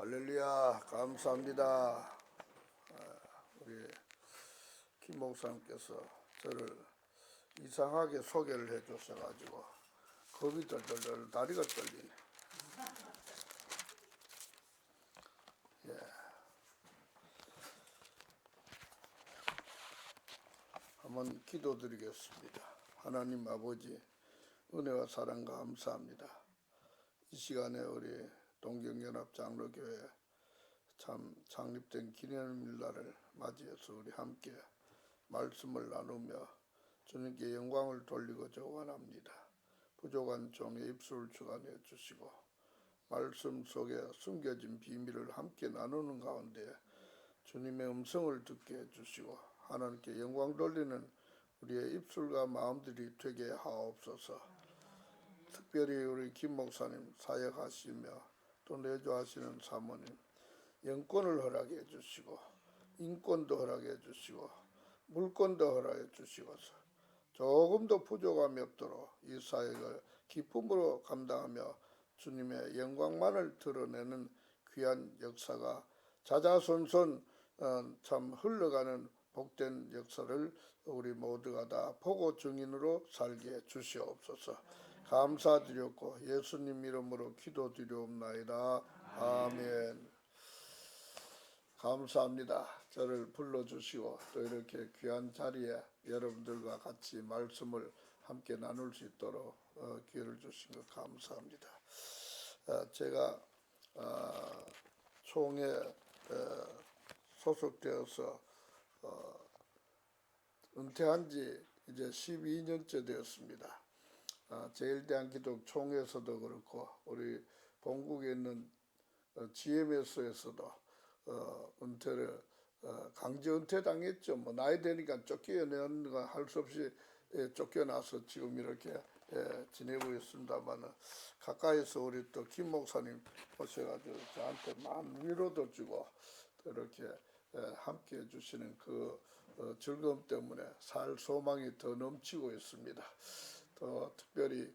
할렐루야, 감사합니다. 우리 김 목사님께서 저를 이상하게 소개를 해주셔가지고 겁이 떨떨떨 다리가 떨리네. 예. 한번 기도드리겠습니다. 하나님 아버지, 은혜와 사랑 감사합니다. 이 시간에 우리 동경연합장로교회 참 창립된 기념일날을 맞이해서 우리 함께 말씀을 나누며 주님께 영광을 돌리고자 원합니다. 부족한 종의 입술을 주관해 주시고 말씀 속에 숨겨진 비밀을 함께 나누는 가운데 주님의 음성을 듣게 해주시고 하나님께 영광 돌리는 우리의 입술과 마음들이 되게 하옵소서. 특별히 우리 김 목사님 사역하시며 또 내조하시는 사모님 영권을 허락해 주시고 인권도 허락해 주시고 물권도 허락해 주시고서 조금도 부족함이 없도록 이 사역을 기쁨으로 감당하며 주님의 영광만을 드러내는 귀한 역사가 자자손손 참 흘러가는 복된 역사를 우리 모두가 다 보고 증인으로 살게 주시옵소서. 감사드렸고 예수님 이름으로 기도드리옵나이다. 아멘. 감사합니다. 저를 불러주시고 또 이렇게 귀한 자리에 여러분들과 같이 말씀을 함께 나눌 수 있도록 기회를 주신 것 감사합니다. 제가 총회 소속되어서 은퇴한 지 이제 12년째 되었습니다. 제1대한기독 총회에서도 그렇고 우리 본국에 있는 GMS에서도 은퇴를 강제 은퇴 당했죠. 뭐 나이 되니까 쫓겨내는 건 할 수 없이 쫓겨나서 지금 이렇게 지내고 있습니다만 가까이서 우리 또 김 목사님 오셔가지고 저한테 많은 위로도 주고 또 이렇게 함께 해주시는 그 즐거움 때문에 살 소망이 더 넘치고 있습니다. 또 특별히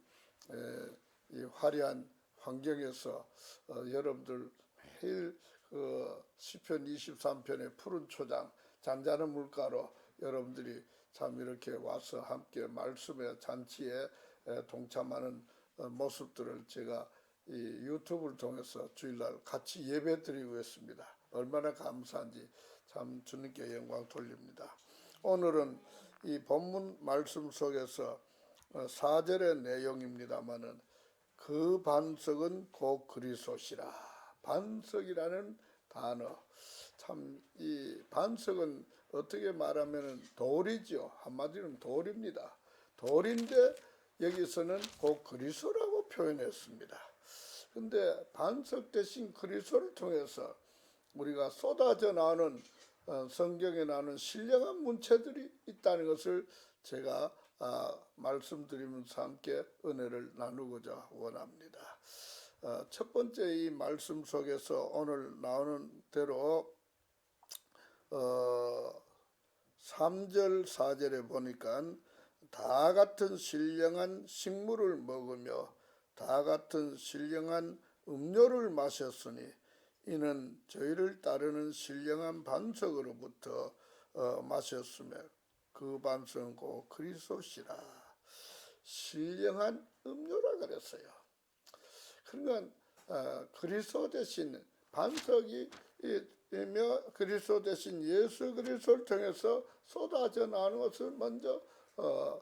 이 화려한 환경에서 여러분들 매일 시편 23편의 푸른 초장 잔잔한 물가로 여러분들이 참 이렇게 와서 함께 말씀의 잔치에 동참하는 모습들을 제가 이 유튜브를 통해서 주일날 같이 예배 드리고 있습니다. 얼마나 감사한지 참 주님께 영광 돌립니다. 오늘은 이 본문 말씀 속에서 4절의 내용입니다마는 그 반석은 곧 그리스도시라. 반석이라는 단어, 참 이 반석은 어떻게 말하면 돌이죠. 한마디로는 돌입니다. 돌인데 여기서는 곧 그리스도라고 표현했습니다. 근데 반석 대신 그리스도를 통해서 우리가 쏟아져 나오는 성경에 나오는 신령한 문체들이 있다는 것을 제가 말씀드리면서 함께 은혜를 나누고자 원합니다. 첫 번째 이 말씀 속에서 오늘 나오는 대로 3절 4절에 보니까 다 같은 신령한 식물을 먹으며 다 같은 신령한 음료를 마셨으니 이는 저희를 따르는 신령한 반석으로부터 마셨으며 그 반석은 곧 그리스도시라. 신령한 음료라 그랬어요. 그러니까 그리스도 대신 반석이며 그리스도 대신 예수 그리스도를 통해서 쏟아져 나오는 것을 먼저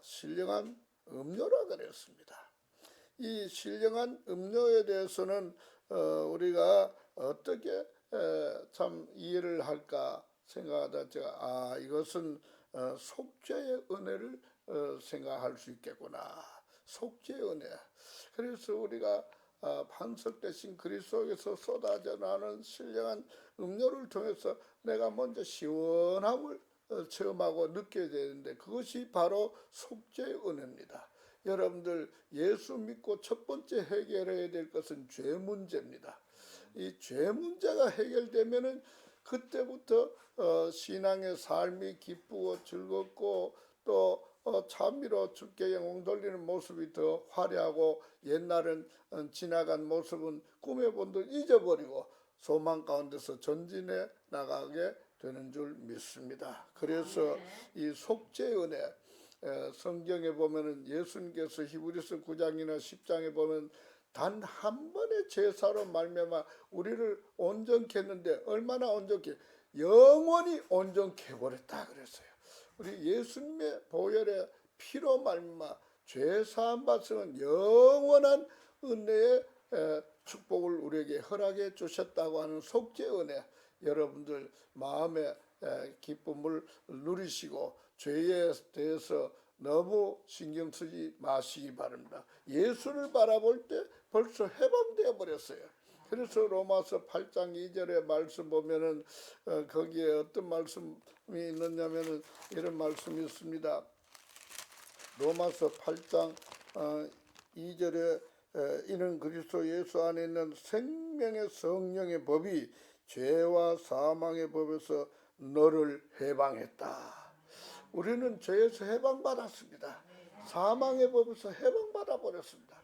신령한 음료라 그랬습니다. 이 신령한 음료에 대해서는 우리가 어떻게 참 이해를 할까 생각하다 제가 이것은 속죄의 은혜를 생각할 수 있겠구나. 속죄의 은혜. 그래서 우리가 반석 대신 그리스도에서 쏟아져 나오는 신령한 음료를 통해서 내가 먼저 시원함을 체험하고 느껴야 되는데 그것이 바로 속죄의 은혜입니다. 여러분들 예수 믿고 첫 번째 해결해야 될 것은 죄 문제입니다. 이 죄 문제가 해결되면은 그때부터 신앙의 삶이 기쁘고 즐겁고 또 참미로 주께 영광 돌리는 모습이 더 화려하고 옛날은 지나간 모습은 꿈에 본 듯 잊어버리고 소망 가운데서 전진해 나가게 되는 줄 믿습니다. 그래서 이 속죄의 은혜, 성경에 보면은 예수님께서 히브리서 9장이나 10장에 보면 단 한 번의 제사로 말미암아 우리를 온전케 했는데 얼마나 온전케, 영원히 온전케 해버렸다 그랬어요. 우리 예수님의 보혈의 피로 말미암아 죄사함 받으면 영원한 은혜의 축복을 우리에게 허락해 주셨다고 하는 속죄 은혜, 여러분들 마음의 기쁨을 누리시고 죄에 대해서 너무 신경 쓰지 마시기 바랍니다. 예수를 바라볼 때 벌써 해방되어 버렸어요. 그래서 로마서 8장 2절의 말씀 보면은 거기에 어떤 말씀이 있느냐면은 이런 말씀이 있습니다. 로마서 8장 2절에 이는 그리스도 예수 안에 있는 생명의 성령의 법이 죄와 사망의 법에서 너를 해방했다. 우리는 죄에서 해방받았습니다. 사망의 법에서 해방받아 버렸습니다.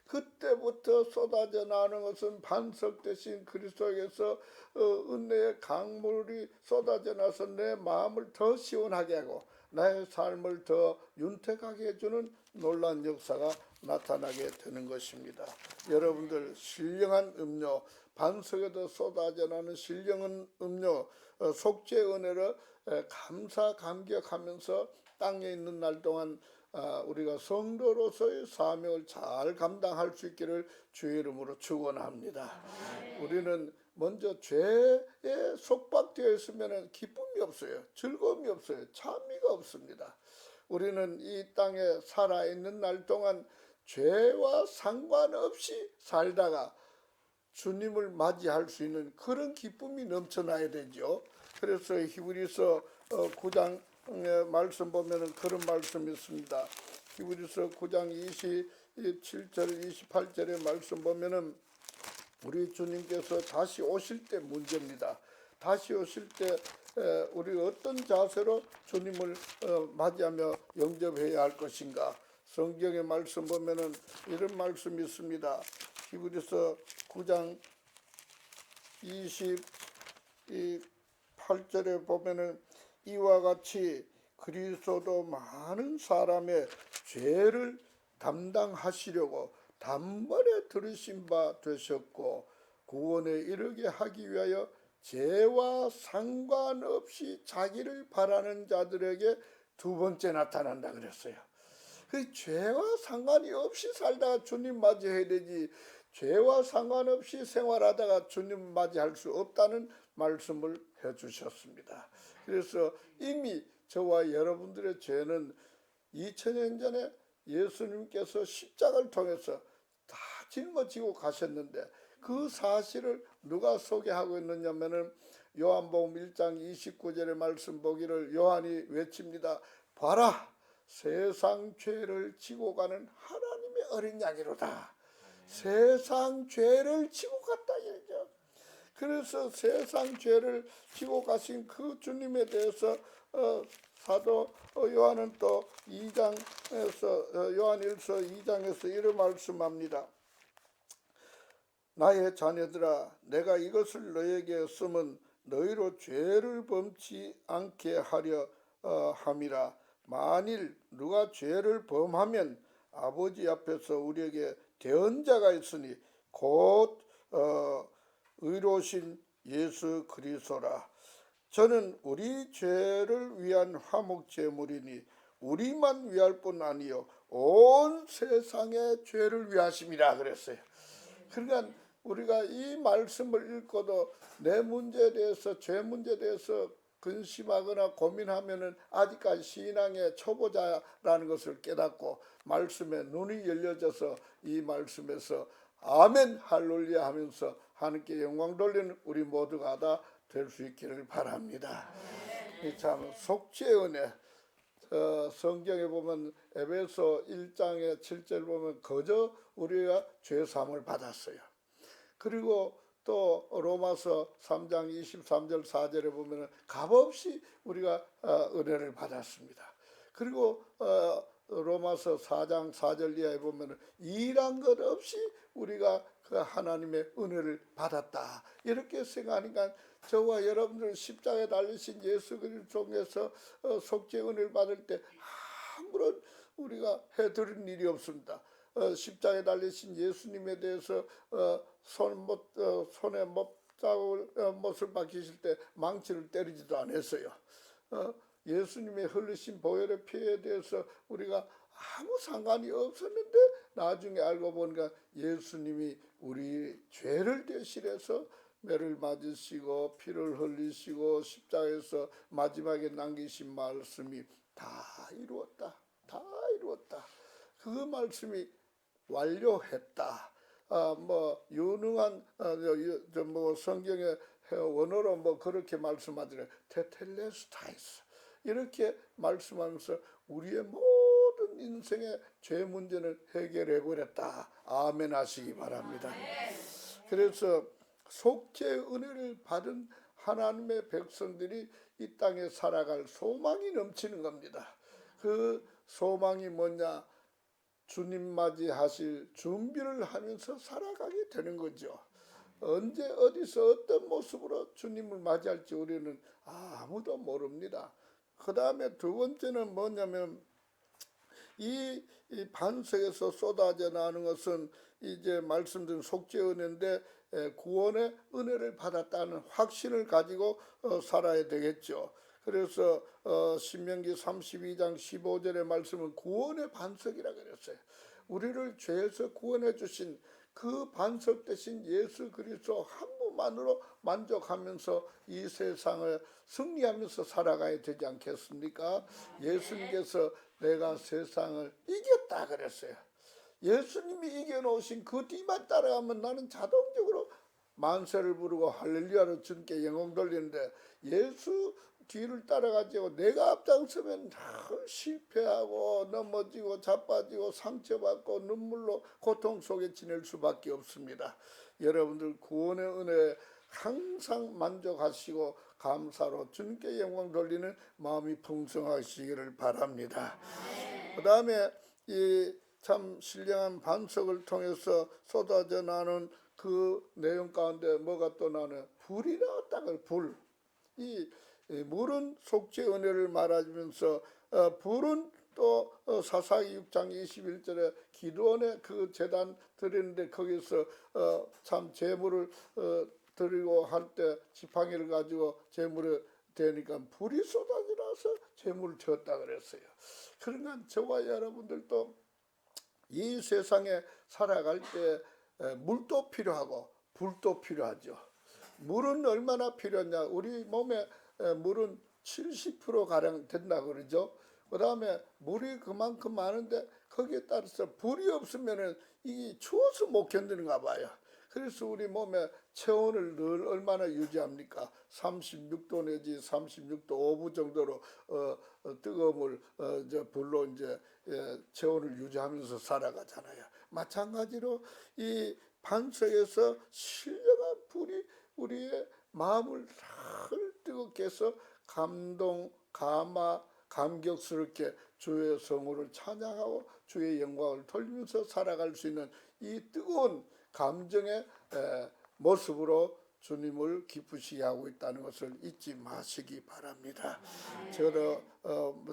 그때부터 쏟아져 나오는 것은 반석 대신 그리스도에게서 은혜의 강물이 쏟아져 나서 내 마음을 더 시원하게 하고 나의 삶을 더 윤택하게 해주는 놀라운 역사가 나타나게 되는 것입니다. 여러분들 신령한 음료, 반석에도 쏟아져 나오는 신령한 음료, 속죄 은혜를 감사 감격하면서 땅에 있는 날 동안 우리가 성도로서의 사명을 잘 감당할 수 있기를 주의 이름으로 축원합니다. 우리는 먼저 죄에 속박되어 있으면 기쁨이 없어요. 즐거움이 없어요. 참미가 없습니다. 우리는 이 땅에 살아있는 날 동안 죄와 상관없이 살다가 주님을 맞이할 수 있는 그런 기쁨이 넘쳐나야 되죠. 그래서 히브리서 9장 말씀 보면은 그런 말씀이 있습니다. 히브리서 9장 27절 28절의 말씀 보면은 우리 주님께서 다시 오실 때 문제입니다. 다시 오실 때 우리 어떤 자세로 주님을 맞이하며 영접해야 할 것인가? 성경의 말씀 보면은 이런 말씀이 있습니다. 히브리서 9장 28절에 보면은 이와 같이 그리스도도 많은 사람의 죄를 담당하시려고 단번에 들으신 바 되셨고 구원에 이르게 하기 위하여 죄와 상관없이 자기를 바라는 자들에게 두 번째 나타난다 그랬어요. 그 죄와 상관이 없이 살다가 주님 맞이해야 되지, 죄와 상관없이 생활하다가 주님 맞이할 수 없다는 말씀을 해주셨습니다. 그래서 이미 저와 여러분들의 죄는 2000년 전에 예수님께서 십자가를 통해서 다 짊어지고 가셨는데 그 사실을 누가 소개하고 있느냐면은 요한복음 1장 29절의 말씀 보기를 요한이 외칩니다. 봐라, 세상 죄를 지고 가는 하나님의 어린 양이로다. 세상 죄를 지고 갔다 이거죠. 그래서 세상 죄를 지고 가신 그 주님에 대해서 사도 요한은 또 2장에서 요한일서 2장에서 이런 말씀합니다. 나의 자녀들아, 내가 이것을 너에게 쓰면 너희로 죄를 범치 않게 하려 함이라. 만일 누가 죄를 범하면 아버지 앞에서 우리에게 대언자가 있으니 곧 의로우신 예수 그리스도라. 저는 우리 죄를 위한 화목제물이니 우리만 위할 뿐 아니요 온 세상의 죄를 위하심이라 그랬어요. 그러니까 우리가 이 말씀을 읽고도 내 문제에 대해서, 죄 문제에 대해서 근심하거나 고민하면은 아직까지 신앙의 초보자라는 것을 깨닫고 말씀에 눈이 열려져서 이 말씀에서 아멘 할렐루야 하면서 하나님께 영광 돌리는 우리 모두가 다 될 수 있기를 바랍니다. 참 속죄의 은혜, 성경에 보면 에베소 1장의 7절 보면 거저 우리가 죄사함을 받았어요. 그리고 또 로마서 3장 23절 4절에 보면 값없이 우리가 은혜를 받았습니다. 그리고 로마서 4장 4절 이하에 보면 일한 것 없이 우리가 그 하나님의 은혜를 받았다 이렇게 생각하니까 저와 여러분들 십자가에 달리신 예수 그리스도 통해서 속죄 은혜를 받을 때 아무런 우리가 해드린 일이 없습니다. 십자가에 달리신 예수님에 대해서 손에 못을 박히실 때 망치를 때리지도 않았어요. 예수님의 흘리신 보혈의 피에 대해서 우리가 아무 상관이 없었는데 나중에 알고 보니까 예수님이 우리 죄를 대신해서 매를 맞으시고 피를 흘리시고 십자가에서 마지막에 남기신 말씀이 다 이루었다. 다 이루었다. 그 말씀이 완료했다. 유능한 성경의 원어로 그렇게 말씀하더래. 테텔레스타이스 이렇게 말씀하면서 우리의 모든 인생의 죄 문제는 해결해 버렸다. 아멘 하시기 바랍니다. 그래서 속죄 은혜를 받은 하나님의 백성들이 이 땅에 살아갈 소망이 넘치는 겁니다. 그 소망이 뭐냐? 주님 맞이하실 준비를 하면서 살아가게 되는 거죠. 언제 어디서 어떤 모습으로 주님을 맞이할지 우리는 아무도 모릅니다. 그 다음에 두 번째는 뭐냐면 이 반석에서 쏟아져 나오는 것은 이제 말씀드린 속죄 은혜인데 구원의 은혜를 받았다는 확신을 가지고 살아야 되겠죠. 그래서 신명기 32장 15절의 말씀은 구원의 반석이라 그랬어요. 우리를 죄에서 구원해 주신 그 반석 대신 예수 그리스도 한 분만으로 만족하면서 이 세상을 승리하면서 살아가야 되지 않겠습니까? 예수님께서 내가 세상을 이겼다 그랬어요. 예수님이 이겨놓으신 그 뒤만 따라가면 나는 자동적으로 만세를 부르고 할렐루야로 주님께 영광 돌리는데 예수 뒤를 따라가지고 내가 앞장서면 늘 실패하고 넘어지고 자빠지고 상처받고 눈물로 고통 속에 지낼 수밖에 없습니다. 여러분들 구원의 은혜에 항상 만족하시고 감사로 주님께 영광 돌리는 마음이 풍성하시기를 바랍니다. 그 다음에 이 참 신령한 반석을 통해서 쏟아져 나는 그 내용 가운데 뭐가 또 나는 불이 나왔다. 불. 이 물은 속죄 은혜를 말하면서 불은 또 사사기 6장 21절에 기도원의 그 제단 드리는데 거기서 참 제물을 드리고 할 때 지팡이를 가지고 제물을 대니까 불이 쏟아져 나서 제물을 쳤다 그랬어요. 그러니까 저와 여러분들도 이 세상에 살아갈 때 물도 필요하고 불도 필요하죠. 물은 얼마나 필요하냐? 우리 몸에 물은 70%가량 된다 그러죠. 그 다음에 물이 그만큼 많은데 거기에 따라서 불이 없으면 이게 추워서 못 견디는가 봐요. 그래서 우리 몸의 체온을 늘 얼마나 유지합니까? 36도 내지 36도 5분 정도로 뜨거움을 불로 이제 체온을 유지하면서 살아가잖아요. 마찬가지로 이 반석에서 신령한 불이 우리의 마음을 늘 뜨겁게 해서 감동, 감격스럽게 주의 성호를 찬양하고 주의 영광을 돌리면서 살아갈 수 있는 이 뜨거운 감정의 모습으로 주님을 기쁘시게 하고 있다는 것을 잊지 마시기 바랍니다. 저도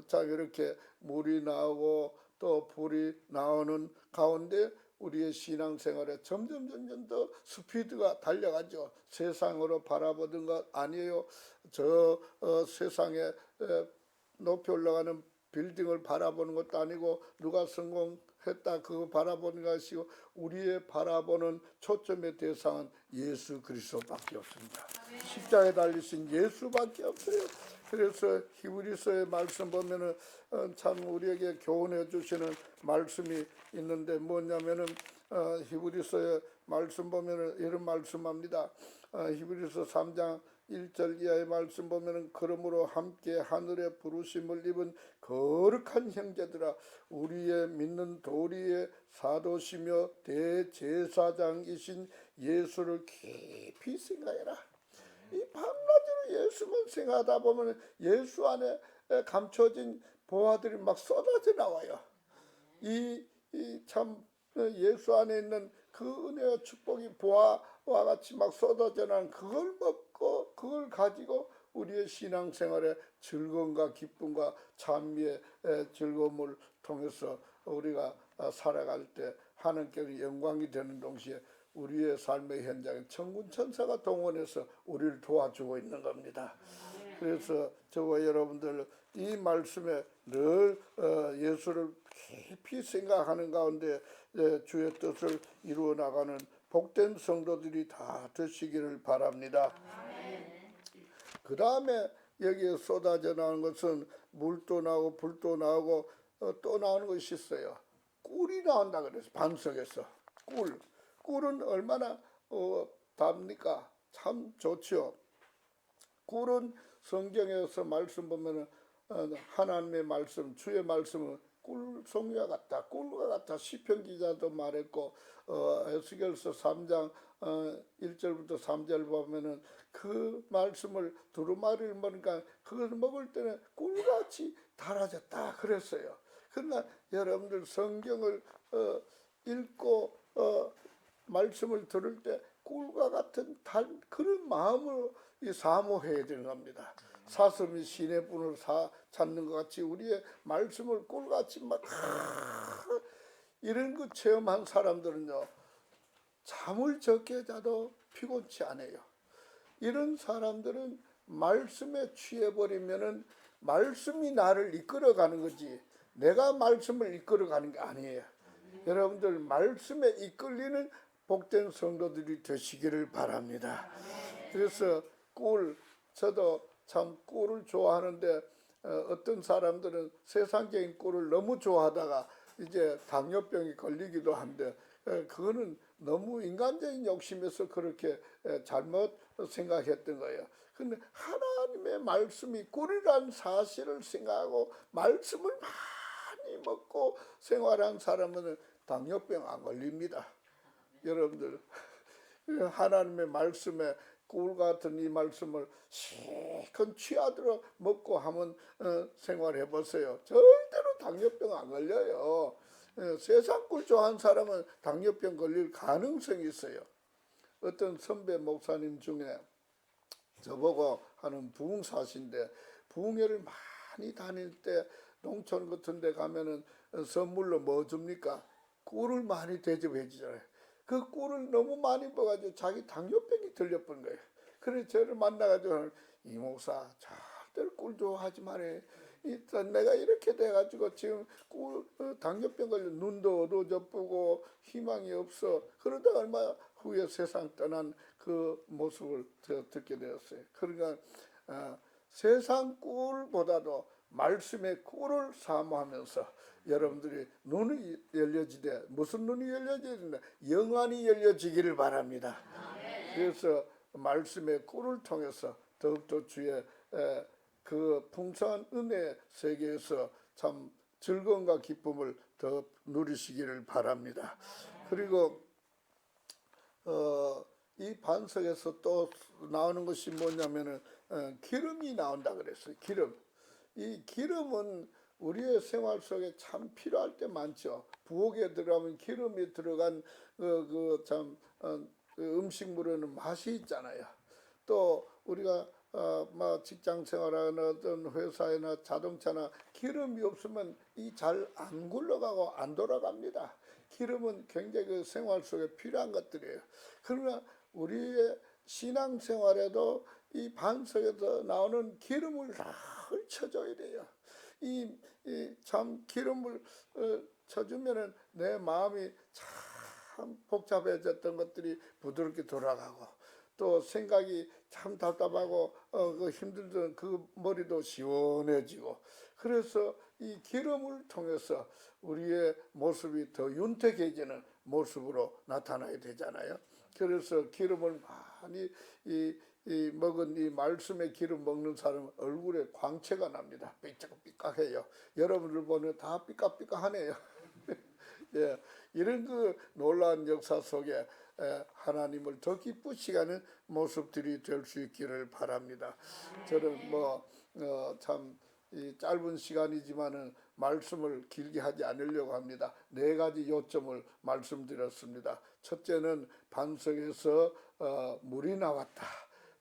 참 이렇게 물이 나오고 또 불이 나오는 가운데 우리의 신앙생활에 점점 더 스피드가 달려가죠. 세상으로 바라보던 것 아니에요. 저 세상에 높이 올라가는 빌딩을 바라보는 것도 아니고 누가 성공했다 그거 바라보는 것이고 우리의 바라보는 초점의 대상은 예수 그리스도밖에 없습니다. 십자가에 달리신 예수밖에 없어요. 그래서 히브리서의 말씀 보면은 참 우리에게 교훈해 주시는 말씀이 있는데 뭐냐면은 히브리서의 말씀 보면은 이런 말씀합니다. 히브리서 3장 1절 이하의 말씀 보면은 그러므로 함께 하늘의 부르심을 입은 거룩한 형제들아 우리의 믿는 도리의 사도시며 대제사장이신 예수를 깊이 생각해라. 이 밤낮으로 예수만 생각하다 보면 예수 안에 감춰진 보화들이 막 쏟아져 나와요. 참 예수 안에 있는 그 은혜와 축복이 보아와 같이 막 쏟아져 나는 그걸 먹고 그걸 가지고 우리의 신앙생활의 즐거움과 기쁨과 찬미의 즐거움을 통해서 우리가 살아갈 때 하나님께서 영광이 되는 동시에 우리의 삶의 현장에 천군 천사가 동원해서 우리를 도와주고 있는 겁니다. 그래서 저와 여러분들 이 말씀에 늘 예수를 깊이 생각하는 가운데 주의 뜻을 이루어 나가는 복된 성도들이 다 되시기를 바랍니다. 그 다음에 여기에 쏟아져 나오는 것은 물도 나오고 불도 나오고 또 나오는 것이 있어요. 꿀이 나온다 그래서 반석에서 꿀은 얼마나 답니까? 참 좋죠. 꿀은 성경에서 말씀 보면은 하나님의 말씀, 주의 말씀은 꿀송이와 같다, 꿀과 같다. 시편 기자도 말했고 에스겔서 3장 1절부터 3절 보면은 그 말씀을 두루마리를 먹으니까 그걸 먹을 때는 꿀같이 달아졌다 그랬어요. 그러나 여러분들 성경을 읽고 말씀을 들을 때 꿀과 같은 그런 마음으로 사모해야 되는 겁니다. 사슴이 시내분을 찾는 것 같이 우리의 말씀을 꿀같이 막 이런 거 체험한 사람들은요 잠을 적게 자도 피곤치 않아요. 이런 사람들은 말씀에 취해버리면은 말씀이 나를 이끌어가는 거지 내가 말씀을 이끌어가는 게 아니에요. 여러분들 말씀에 이끌리는 복된 성도들이 되시기를 바랍니다. 그래서 저도 참 꿀을 좋아하는데 어떤 사람들은 세상적인 꿀을 너무 좋아하다가 이제 당뇨병이 걸리기도 한데 그거는 너무 인간적인 욕심에서 그렇게 잘못 생각했던 거예요. 근데 하나님의 말씀이 꿀이라는 사실을 생각하고 말씀을 많이 먹고 생활한 사람은 당뇨병 안 걸립니다. 여러분들 하나님의 말씀에 꿀 같은 이 말씀을 실컷 취하도록 먹고 한번 생활해 보세요. 절대로 당뇨병 안 걸려요. 세상 꿀 좋아하는 사람은 당뇨병 걸릴 가능성이 있어요. 어떤 선배 목사님 중에 저보고 하는 부흥사신데 부흥회를 많이 다닐 때 농촌 같은 데 가면은 선물로 뭐 줍니까? 꿀을 많이 대접해 주잖아요. 그 꿀을 너무 많이 먹어가지고 자기 당뇨병이 들려버린 거예요. 그래서 저를 만나가지고 이 목사 절대로 꿀 좋아하지 말아요. 내가 이렇게 돼가지고 지금 당뇨병 걸려 눈도 어두워져쁘고 희망이 없어. 그러다 얼마 후에 세상 떠난 그 모습을 듣게 되었어요. 그러니까 세상 꿀보다도 말씀의 꿀을 사모하면서 여러분들이 눈이 열려지되 무슨 눈이 열려져야 된다? 영안이 열려지기를 바랍니다. 그래서 말씀의 꿀을 통해서 더욱더 주의 그 풍성한 은혜 세계에서 참 즐거움과 기쁨을 더 누리시기를 바랍니다. 그리고 이 반석에서 또 나오는 것이 뭐냐면은 기름이 나온다 그랬어요. 이 기름은 우리의 생활 속에 참 필요할 때 많죠. 부엌에 들어가면 기름이 들어간 음식물에는 맛이 있잖아요. 또 우리가 직장 생활하는 어떤 회사나 자동차나 기름이 없으면 이 잘 안 굴러가고 안 돌아갑니다. 기름은 굉장히 그 생활 속에 필요한 것들이에요. 그러나 우리의 신앙생활에도 이 반석에서 나오는 기름을 잘 쳐줘야 돼요. 참 기름을 쳐주면은 내 마음이 참 복잡해졌던 것들이 부드럽게 돌아가고 또 생각이 참 답답하고 그 힘들던 그 머리도 시원해지고 그래서 이 기름을 통해서 우리의 모습이 더 윤택해지는 모습으로 나타나야 되잖아요. 그래서 기름을 많이 먹은 이 말씀의 기름 먹는 사람은 얼굴에 광채가 납니다. 삐까삐까해요. 여러분들 보면 다 삐까삐까하네요. 예, 이런 그 놀라운 역사 속에 하나님을 더 기쁘시게 하는 모습들이 될 수 있기를 바랍니다. 저는 참 이 짧은 시간이지만은 말씀을 길게 하지 않으려고 합니다. 4가지 요점을 말씀드렸습니다. 첫째는 반석에서 물이 나왔다.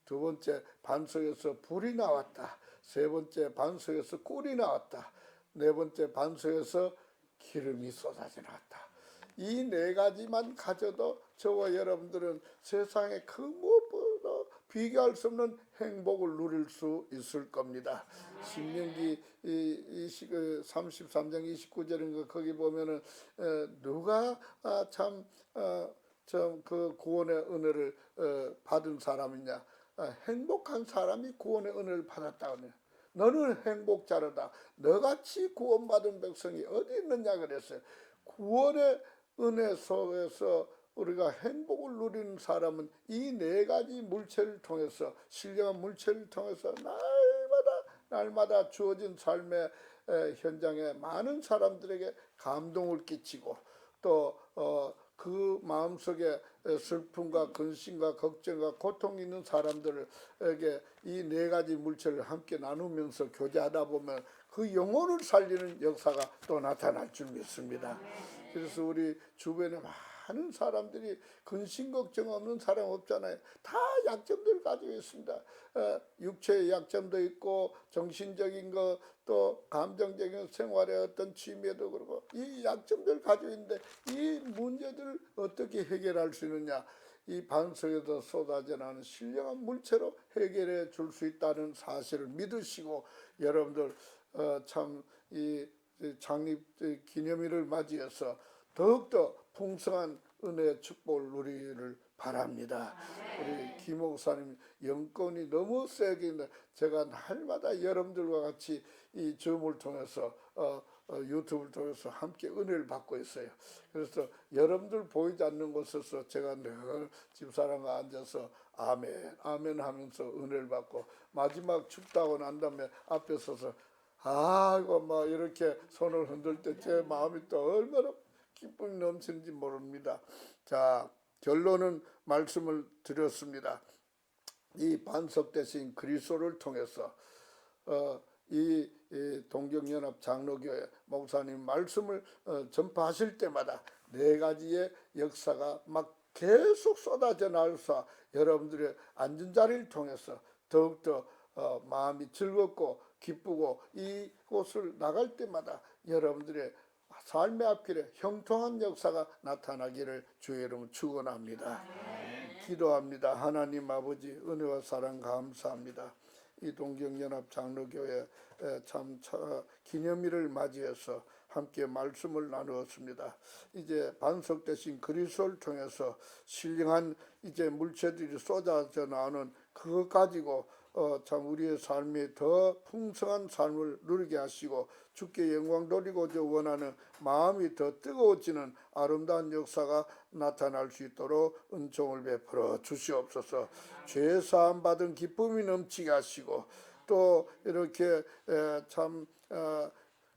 두 번째, 반석에서 불이 나왔다. 세 번째, 반석에서 꿀이 나왔다. 네 번째, 반석에서 기름이 쏟아져 나왔다. 이 4가지만 가져도 저와 여러분들은 세상에 그 무엇보다 비교할 수 없는 행복을 누릴 수 있을 겁니다. 신명기 33장 29절인가 거기 보면은 누가 참 그 구원의 은혜를 받은 사람이냐? 행복한 사람이 구원의 은혜를 받았다 그래요. 너는 행복자로다. 너같이 구원받은 백성이 어디 있느냐 그랬어요. 구원의 은혜 속에서 우리가 행복을 누리는 사람은 이 4가지 물체를 통해서, 신령한 물체를 통해서 날마다 주어진 삶의 현장에 많은 사람들에게 감동을 끼치고 또 그 마음속에 슬픔과 근심과 걱정과 고통이 있는 사람들에게 이 4가지 물체를 함께 나누면서 교제하다 보면 그 영혼을 살리는 역사가 또 나타날 줄 믿습니다. 그래서 우리 주변에 많은 사람들이 근심 걱정 없는 사람 없잖아요. 다 약점들 가지고 있습니다. 육체의 약점도 있고 정신적인 거 또 감정적인 생활의 어떤 취미에도 그렇고 이 약점들 가지고 있는데 이 문제들을 어떻게 해결할 수 있느냐. 이 반석에서 쏟아져 나오는 신령한 물체로 해결해 줄 수 있다는 사실을 믿으시고 여러분들 참 이 창립 기념일을 맞이해서 더욱더 풍성한 은혜의 축복을 누리기를 바랍니다. 우리 김 목사님 영권이 너무 세게 있는데 제가 날마다 여러분들과 같이 이 줌을 통해서 유튜브를 통해서 함께 은혜를 받고 있어요. 그래서 여러분들 보이지 않는 곳에서 제가 늘 집사람과 앉아서 아멘 아멘 하면서 은혜를 받고 마지막 춥다고 난 다음에 앞에 서서 아이고 막 이렇게 손을 흔들 때 제 마음이 또 얼마나 기쁨이 넘치는지 모릅니다. 자, 결론은 말씀을 드렸습니다. 이 반석 대신 그리스도를 통해서 이 동경연합 장로교회 목사님 말씀을 전파하실 때마다 4가지의 역사가 막 계속 쏟아져 나와서 여러분들의 앉은 자리를 통해서 더욱더 마음이 즐겁고 기쁘고 이곳을 나갈 때마다 여러분들의 삶의 앞길에 형통한 역사가 나타나기를 주의 이름으로 축원합니다. 기도합니다. 하나님 아버지 은혜와 사랑 감사합니다. 이 동경연합 장로교회 참 기념일을 맞이해서 함께 말씀을 나누었습니다. 이제 반석 대신 그리스도를 통해서 신령한 이제 물체들이 쏟아져 나오는 그것 가지고 참 우리의 삶이 더 풍성한 삶을 누리게 하시고 주께 영광 돌리고자 원하는 마음이 더 뜨거워지는 아름다운 역사가 나타날 수 있도록 은총을 베풀어 주시옵소서. 죄 사함 받은 기쁨이 넘치게 하시고 또 이렇게 참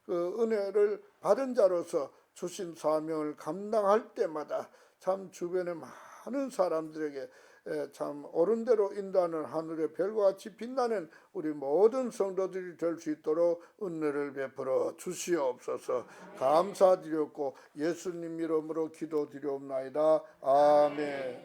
그 은혜를 받은 자로서 주신 사명을 감당할 때마다 참 주변의 많은 사람들에게 참 옳은 대로 인도하는 하늘의 별과 같이 빛나는 우리 모든 성도들이 될 수 있도록 은혜를 베풀어 주시옵소서. 감사드렸고 예수님 이름으로 기도드리옵나이다. 아멘.